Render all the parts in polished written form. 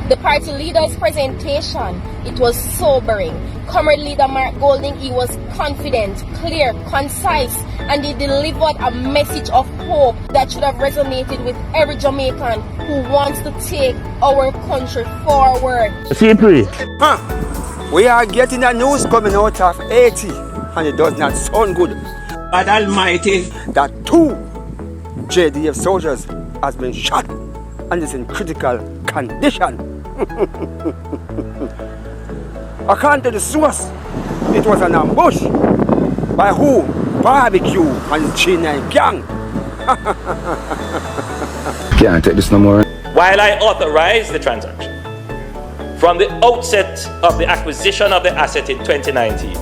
The party leader's presentation, it was sobering. Comrade leader Mark Golding, he was confident, clear, concise, and he delivered a message of hope that should have resonated with every Jamaican who wants to take our country forward. Simply, we are getting the news coming out of Haiti, and it does not sound good. God Almighty, that 2 JDF soldiers has been shot and is in critical condition. According to the source, it was an ambush. By who? Barbecue and G9 Gang. Can't take this no more. While I authorized the transaction, from the outset of the acquisition of the asset in 2019,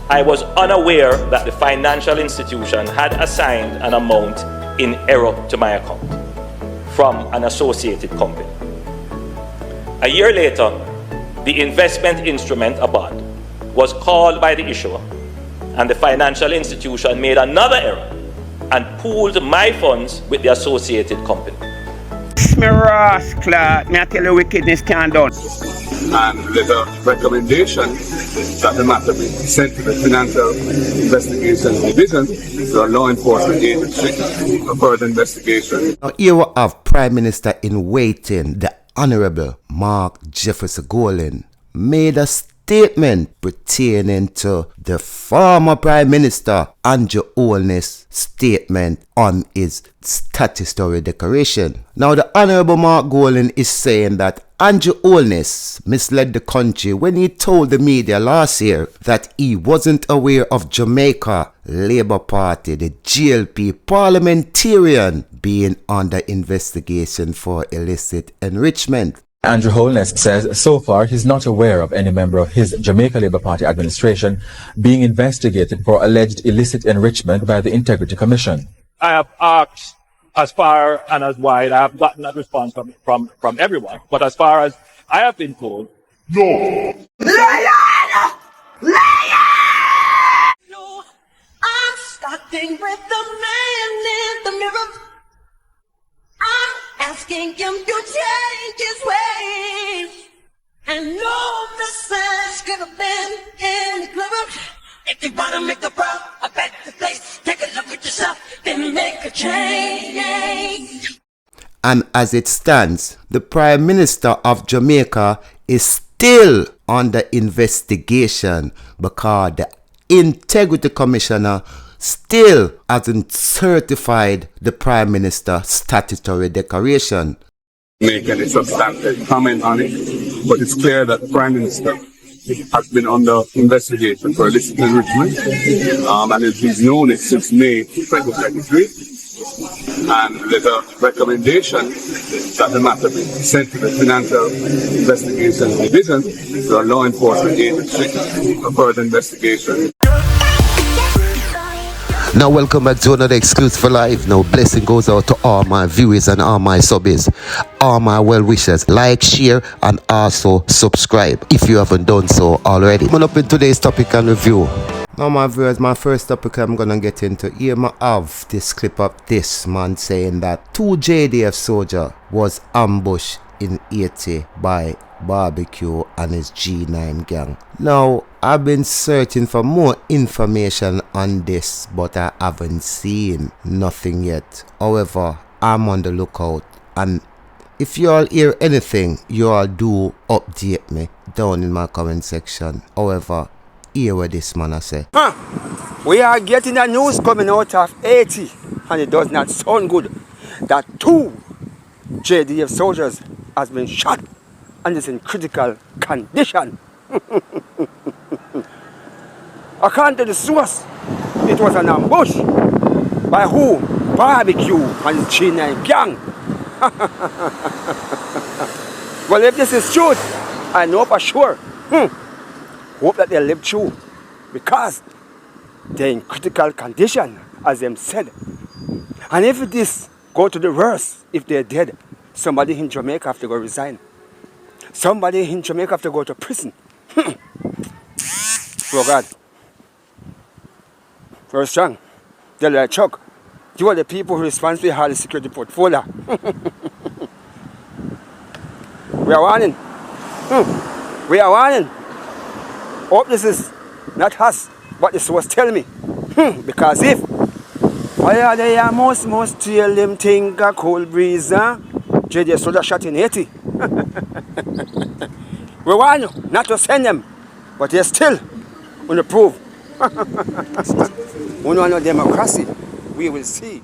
I was unaware that the financial institution had assigned an amount in error to my account from an associated company. A year later, the investment instrument, a bond, was called by the issuer, and the financial institution made another error and pooled my funds with the associated company. Me rascal, me I tell you wickedness can't done. And there's a recommendation that the matter be sent to the Financial Investigation Division, the law enforcement agency, for further investigation. Now here we have Prime Minister in waiting, the Honorable Mark Jefferson Golding, made a statement pertaining to the former Prime Minister Andrew Holness' statement on his statutory declaration. Now the Honorable Mark Golding is saying that Andrew Holness misled the country when he told the media last year that he wasn't aware of Jamaica Labour Party, the GLP parliamentarian, being under investigation for illicit enrichment. Andrew Holness says so far he's not aware of any member of his Jamaica Labour Party administration being investigated for alleged illicit enrichment by the Integrity Commission. I have asked as far and as wide, I have gotten that response from everyone. But as far as I have been told, no. Liar! Liar! No, I'm starting with the man in the mirror. I'm asking him to change his ways. And no message could have been any clearer. If you want to make the world a better place, take a look at yourself, then make a change. And as it stands, the Prime Minister of Jamaica is still under investigation because the Integrity Commissioner still hasn't certified the Prime Minister's statutory declaration. Make any substantive comment on it, but it's clear that the Prime Minister has been under investigation for illicit enrichment, and he's known it since May 2023. And there's a recommendation that the matter be sent to the Financial Investigation Division, the law enforcement agency, for further investigation. Now welcome back to another Exclusive Live. Now blessing goes out to all my viewers and all my subbies, all my well wishers. Like, share and also subscribe if you haven't done so already. Coming up in today's topic and review. Now my viewers, my first topic I'm gonna get into. Here I have this clip of this man saying that 2 JDF soldier was ambushed in Haiti by Barbecue and his G9 gang. Now I've been searching for more information on this, but I haven't seen nothing yet. However, I'm on the lookout, and if you all hear anything, you all do update me down in my comment section. However, hear what this man I say. We are getting the news coming out of Haiti, and it does not sound good. That 2 JDF soldiers has been shot and is in critical condition. According to the source, it was an ambush. By who? Barbecue and G9 Gang. Well, if this is true, I know for sure. Hope that they live through, because they're in critical condition, as them said. And if this go to the worst, if they're dead, somebody in Jamaica have to go resign. Somebody in Jamaica have to go to prison. Oh God. Very strong. They're like Chuck. You are the people who are responsible for the security portfolio. We are warning. We are warning. Hope this is not us, but this was tell me. Because if I they most tell them think a cold breeze, JD soldier shot in Haiti. We warn you not to send them, but they still want to prove. We know no democracy. We will see.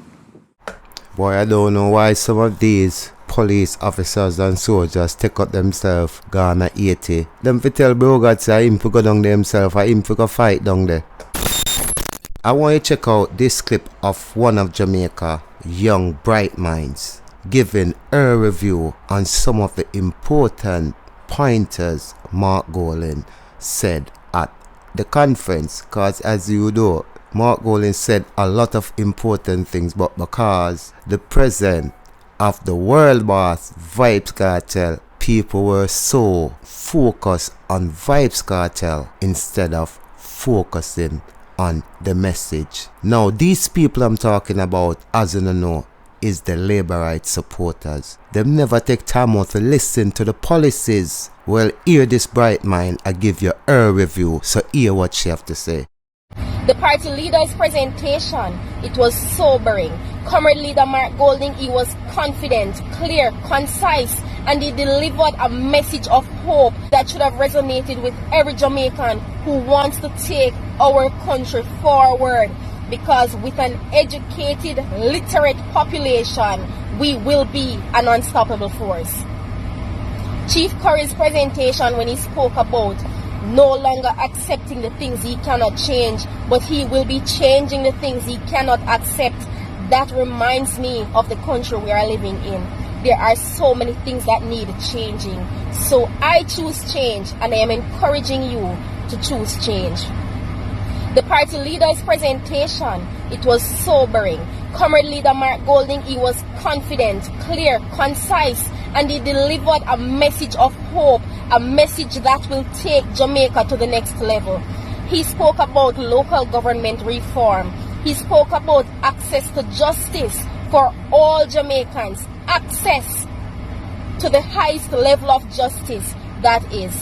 Boy, I don't know why some of these police officers and soldiers take up themselves gone at 80. Them fi tell Brogard say him fi go down there himself or him fi go fight down there. I want you to check out this clip of one of Jamaica young bright minds giving her review on some of the important pointers Mark Golan said at the conference. Cause as you know, Mark Golan said a lot of important things, but because the president of the world boss Vybz Kartel, people were so focused on Vybz Kartel instead of focusing on the message. Now these people I'm talking about, as you know, is the labor rights supporters. Them never take time out to listen to the policies. Well, hear this bright mind, I give you her review, so hear what she have to say. The party leader's presentation, it was sobering. Comrade leader Mark Golding, he was confident, clear, concise, and he delivered a message of hope that should have resonated with every Jamaican who wants to take our country forward. Because with an educated, literate population, we will be an unstoppable force. Chief Curry's presentation, when he spoke about no longer accepting the things he cannot change, but he will be changing the things he cannot accept, that reminds me of the country we are living in. There are so many things that need changing. So I choose change, and I am encouraging you to choose change. The party leader's presentation, it was sobering. Comrade leader Mark Golding, he was confident, clear, concise, and he delivered a message of hope, a message that will take Jamaica to the next level. He spoke about local government reform. He spoke about access to justice for all Jamaicans, access to the highest level of justice, that is.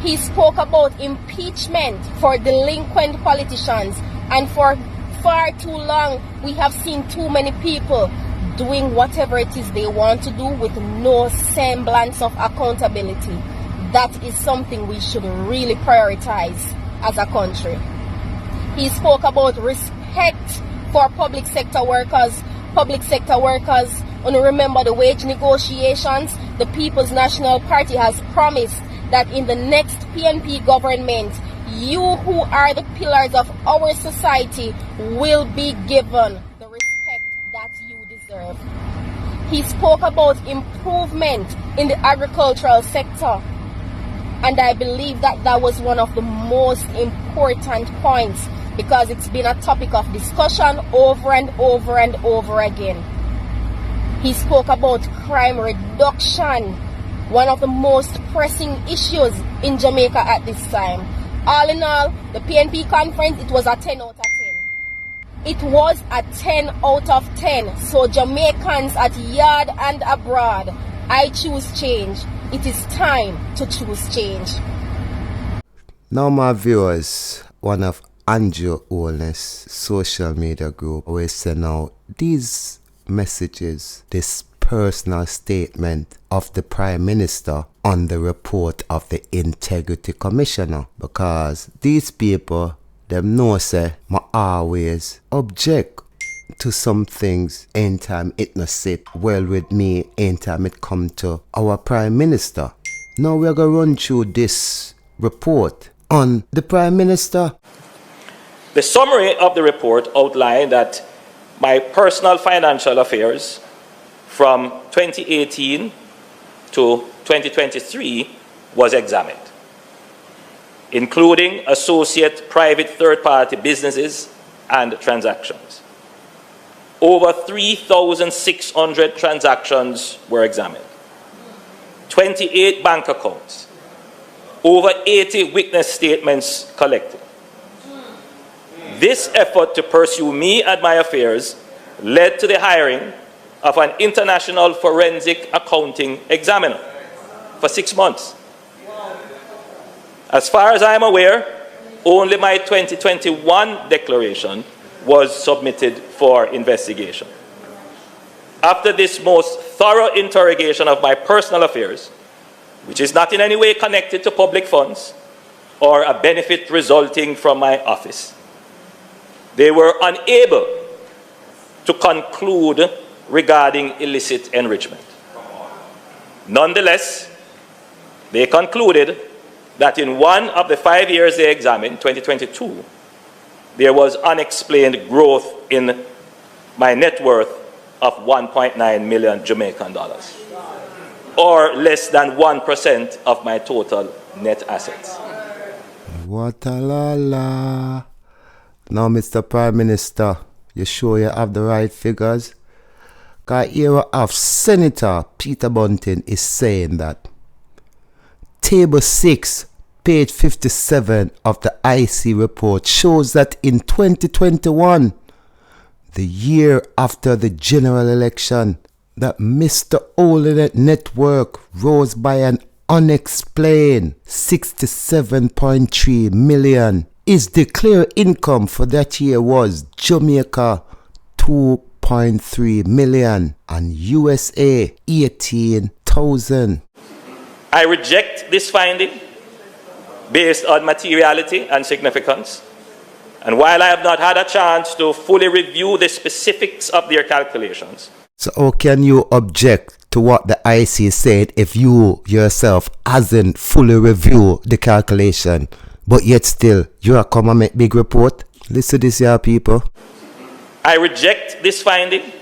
He spoke about impeachment for delinquent politicians, and for far too long we have seen too many people doing whatever it is they want to do with no semblance of accountability. That is something we should really prioritize as a country. He spoke about respect for public sector workers. Public sector workers, when you remember the wage negotiations, the People's National Party has promised that in the next PNP government, you who are the pillars of our society will be given the respect that you deserve. He spoke about improvement in the agricultural sector, and I believe that that was one of the most important points, because it's been a topic of discussion over and over and over again. He spoke about crime reduction, one of the most pressing issues in Jamaica at this time. All in all, the PNP conference, it was a 10 out of 10. It was a 10 out of 10. So Jamaicans at yard and abroad, I choose change. It is time to choose change. Now my viewers, one of Andrew Holness social media group will send out these messages, this personal statement of the Prime Minister on the report of the Integrity Commissioner, because these people, them know say I always object to some things anytime it no sit well with me, anytime it come to our Prime Minister. Now we're gonna run through this report on the Prime Minister. The summary of the report outlined that my personal financial affairs from 2018 to 2023 was examined, including associate private third-party businesses and transactions. Over 3,600 transactions were examined, 28 bank accounts, over 80 witness statements collected. This effort to pursue me and my affairs led to the hiring of an international forensic accounting examiner for 6 months. As far as I'm aware, only my 2021 declaration was submitted for investigation. After this most thorough interrogation of my personal affairs, which is not in any way connected to public funds or a benefit resulting from my office, they were unable to conclude regarding illicit enrichment. Nonetheless, they concluded that in one of the 5 years they examined, 2022, there was unexplained growth in my net worth of 1.9 million Jamaican dollars, or less than 1% of my total net assets. What a la la. Now, Mr. Prime Minister, you sure you have the right figures? Because here of Senator Peter Bunting is saying that Table 6, page 57 of the IC report shows that in 2021, the year after the general election, that Mr. Holness network rose by an unexplained 67.3 million. His declared income for that year was Jamaica 2.3 million and USA 18,000. I reject this finding based on materiality and significance. And while I have not had a chance to fully review the specifics of their calculations. So how can you object to what the IC said if you yourself hasn't fully reviewed the calculation, but yet still you are come and make big report? Listen to this here, people. I reject this finding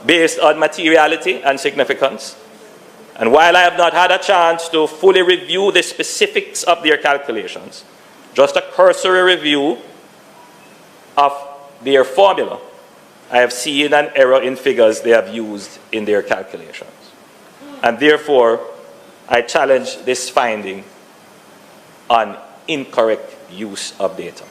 based on materiality and significance. And while I have not had a chance to fully review the specifics of their calculations, just a cursory review of their formula, I have seen an error in figures they have used in their calculations. And therefore, I challenge this finding on incorrect use of data.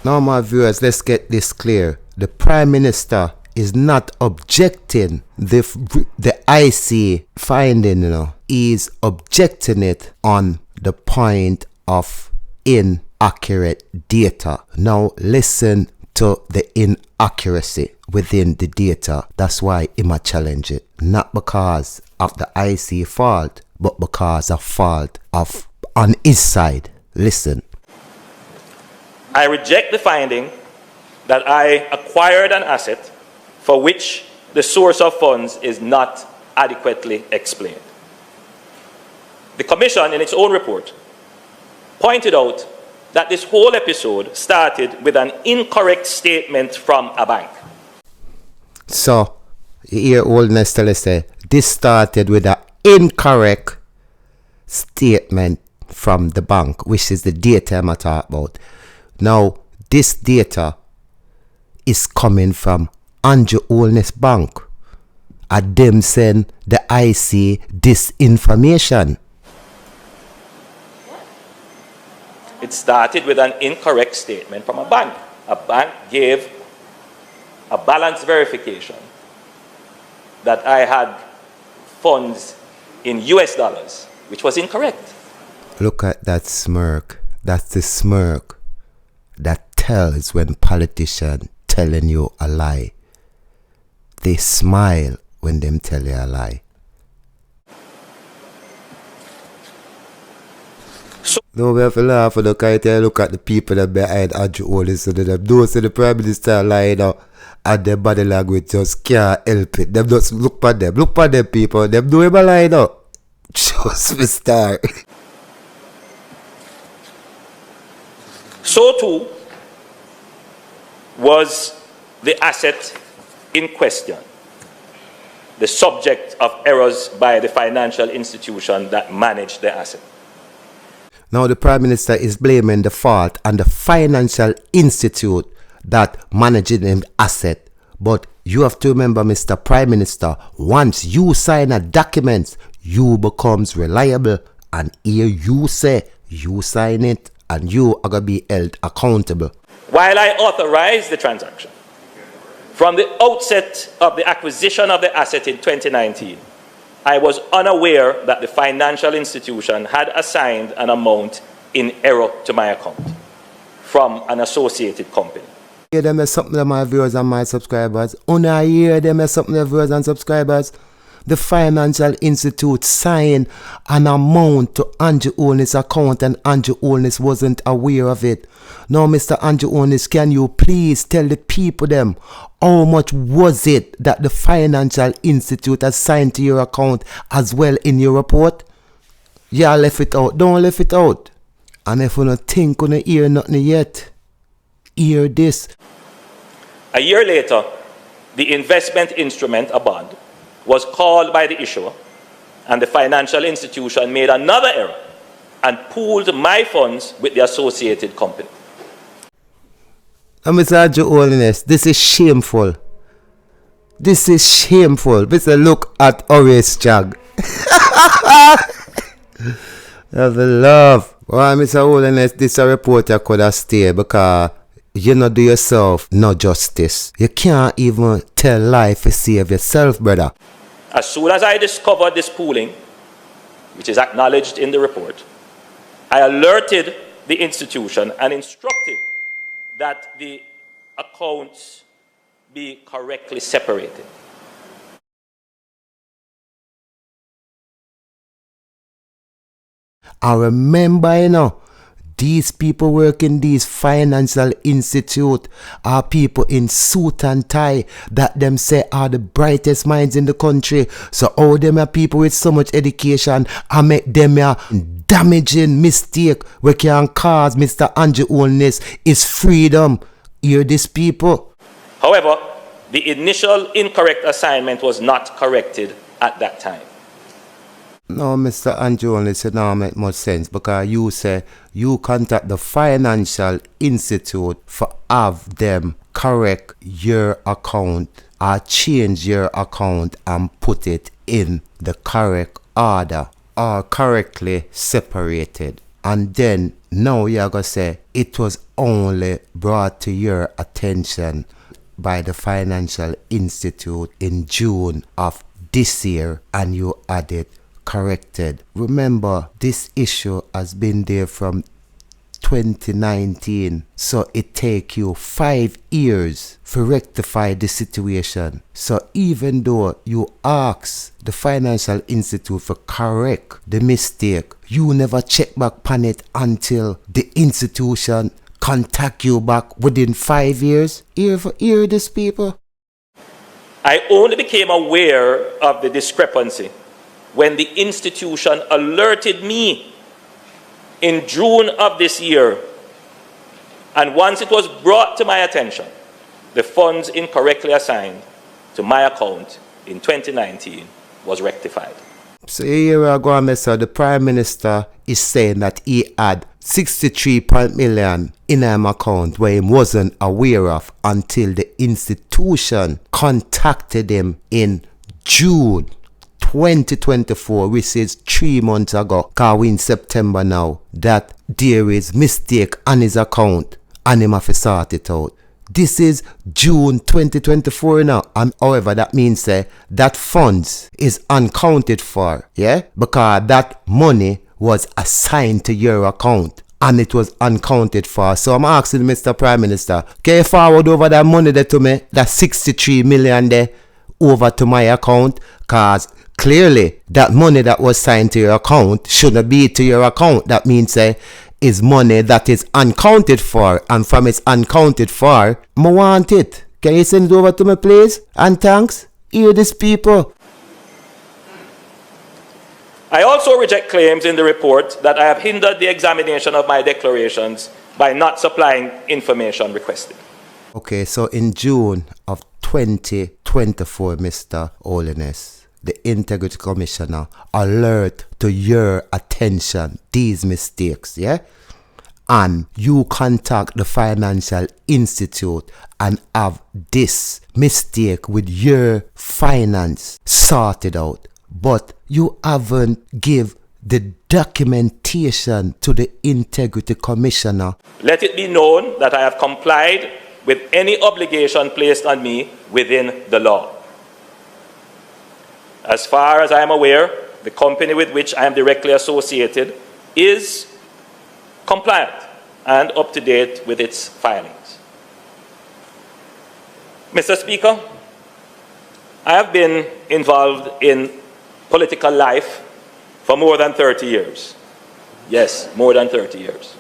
Now, my viewers, let's get this clear. The Prime Minister is not objecting the IC finding, He's objecting it on the point of inaccurate data. Now listen to the inaccuracy within the data. That's why he might challenge it. Not because of the IC fault, but because of fault on his side. Listen. I reject the finding that I acquired an asset for which the source of funds is not adequately explained. The Commission, in its own report, pointed out that this whole episode started with an incorrect statement from a bank. So, you hear Holness tell us this started with an incorrect statement from the bank, which is the data I'm talking about. Now, this data is coming from Andrew Holness Bank. And them send the IC this information. It started with an incorrect statement from a bank. A bank gave a balance verification that I had funds in US dollars, which was incorrect. Look at that smirk. That's the smirk that tells when politicians telling you a lie. They smile when them tell you a lie. No, we have to laugh at look at the people that behind Andrew Holness and them. Those in the Prime Minister lying out and their body language just can't help it. Them just look at them. Look at them people. Them do him a lie now. Just me star. So too was the asset in question, the subject of errors by the financial institution that managed the asset. Now the Prime Minister is blaming the fault on the financial institute that managing the asset. But you have to remember, Mr. Prime Minister, once you sign a document, you becomes reliable. And here you say you sign it and you are going to be held accountable. While I authorized the transaction, from the outset of the acquisition of the asset in 2019, I was unaware that the financial institution had assigned an amount in error to my account from an associated company. Hear them as something to my viewers and my subscribers. Una hear them as something to viewers and subscribers. The financial institute signed an amount to Andrew Holness' account and Andrew Holness wasn't aware of it. Now, Mr. Andrew Holness, can you please tell the people them how much was it that the financial institute assigned to your account as well in your report? Yeah, left it out. Don't left it out. And if you don't think you don't hear nothing yet, hear this. A year later, the investment instrument, a bond, was called by the issuer, and the financial institution made another error and pooled my funds with the associated company. And Mr. Andrew Holness, this is shameful. This is shameful. Mr. Look at Horace Jag. Have a love. Well, Mr. Holness, this a reporter could have stayed because you not do yourself no justice. You can't even tell life to save yourself, brother. As soon as I discovered this pooling, which is acknowledged in the report, I alerted the institution and instructed that the accounts be correctly separated. I remember, you know, these people work in these financial institute are people in suit and tie that them say are the brightest minds in the country. So all them are people with so much education and make them a damaging mistake we can cause Mr. Andrew Holness is freedom. Hear these people. However, the initial incorrect assignment was not corrected at that time. No, Mr. Andrew Holness, it don't make much sense because you say you contact the financial institute for have them correct your account or change your account and put it in the correct order or correctly separated. And then now you're going to say it was only brought to your attention by the financial institute in June of this year and you added corrected. Remember, this issue has been there from 2019, so it take you 5 years to rectify the situation. So even though you ask the financial institute for correct the mistake, you never check back on it until the institution contact you back within 5 years. Hear this, people. I only became aware of the discrepancy when the institution alerted me in June of this year. And once it was brought to my attention, the funds incorrectly assigned to my account in 2019 was rectified. So here we go, Mr. The Prime Minister is saying that he had 63 million in his account where he wasn't aware of until the institution contacted him in June 2024, which is 3 months ago, because we're in September now, that there is mistake on his account and him have to sort it out. This is June 2024 now, and however that means that funds is unaccounted for, yeah, because that money was assigned to your account and it was unaccounted for. So I'm asking Mr. Prime Minister, can you forward over that money there to me, that 63 million there, over to my account? Because clearly that money that was signed to your account shouldn't be to your account. That means is money that is unaccounted for, and from it's unaccounted for, I want it. Can you send it over to me, please? And thanks. Hear this, people. I also reject claims in the report that I have hindered the examination of my declarations by not supplying information requested. Okay, so in June of 2024, Mr. Holness, the Integrity Commissioner alert to your attention these mistakes, yeah? And you contact the Financial Institute and have this mistake with your finance sorted out. But you haven't give the documentation to the Integrity Commissioner. Let it be known that I have complied with any obligation placed on me within the law. As far as I am aware, the company with which I am directly associated is compliant and up to date with its filings. Mr. Speaker, I have been involved in political life for more than 30 years. Yes, more than 30 years.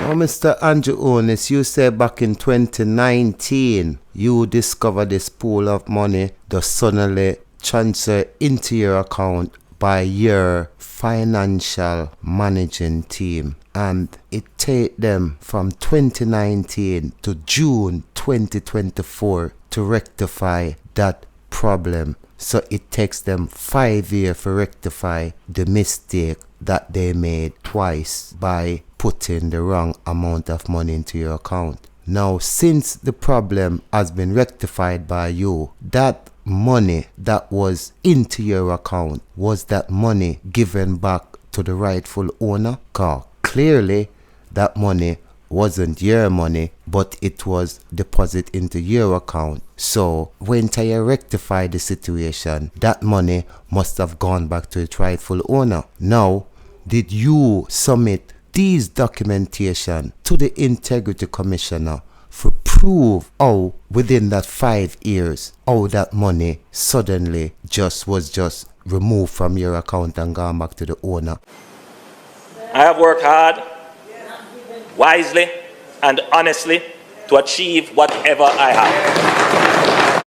Now, Mr. Andrew Holness, you said back in 2019, you discovered this pool of money that suddenly transfer into your account by your financial managing team. And it take them from 2019 to June 2024 to rectify that problem. So it takes them 5 years to rectify the mistake that they made twice by putting the wrong amount of money into your account. Now, since the problem has been rectified by you, that money that was into your account, was that money given back to the rightful owner? Because clearly that money wasn't your money, but it was deposited into your account. So when you rectify the situation, that money must have gone back to its rightful owner. Now, did you submit these documentation to the Integrity Commissioner for prove how within that 5 years, how that money suddenly was removed from your account and gone back to the owner? I have worked hard, wisely, and honestly to achieve whatever I have.